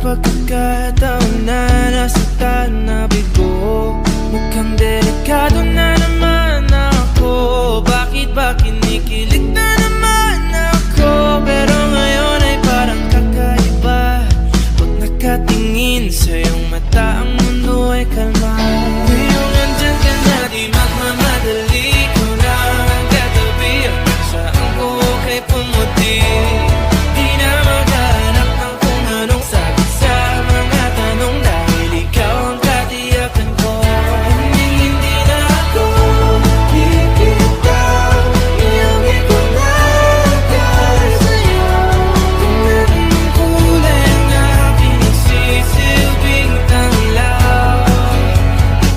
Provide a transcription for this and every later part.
pagkakataon na nasaktan na bigo. Mukhang delikado na naman ako. Bakit ba kinikilig na naman ako? Pero ngayon ay parang kakaiba. Pag nakatingin sa iyong mata, ang mundo ay kalma. Ngayong andyan ka na, di magmamadali. Ikaw na ang katabi, ang saan ko kay pumuti. Di na maghanap ng kung anong sagot sa mga tanong, dahil ikaw ang katiyakan ko. Hindi na ako bibitaw, iyong ikunagay sa'yo. Tingnan mong kulay ang aking nagsisilbing tanglaw.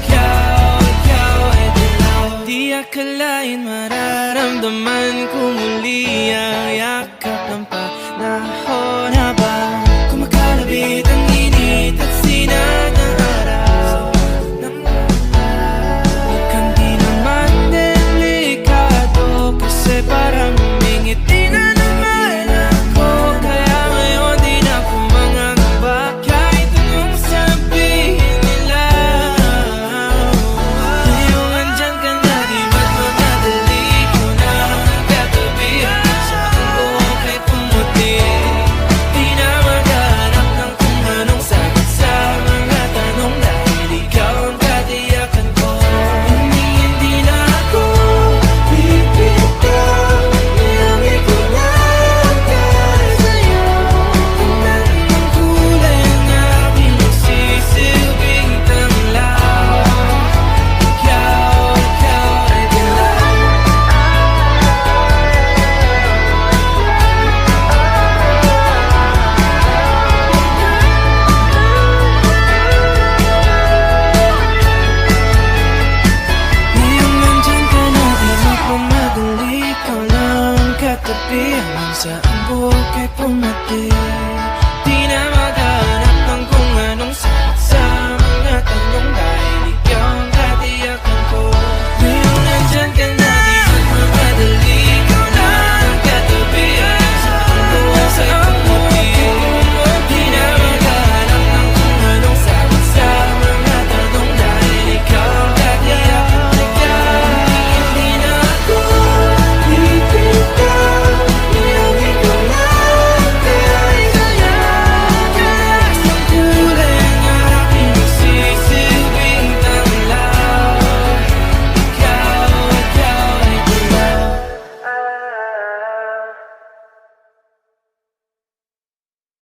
Ikaw ay dilaw. Di akalain mararamdaman ko muli ang yakap ng panahon habang kumakalabit ang init at sinag ng araw. Mukhang di naman delikado, kasi parang humingiti na naman ako. Kaya ngayon di na ako mangangamba, kahit anong sabihin nila. Ngayong andyan ka na, di magmamadali. Ikaw na ang katabi, saan ko kay pumuti. Di na maghanap ng kung anong sagot sa mga tanong, dahil ikaw ang katiyakan ko. Hindi na ako bibitaw, iyong ikunagay sa'yo. Tingnan mong kulay ang aking nagsisilbing tanglaw. Ikaw ay dilaw. Ngayong nandyan ka na, di magmamadali. Ikaw lang ang katabi, hanggang saan buhok ay pumati.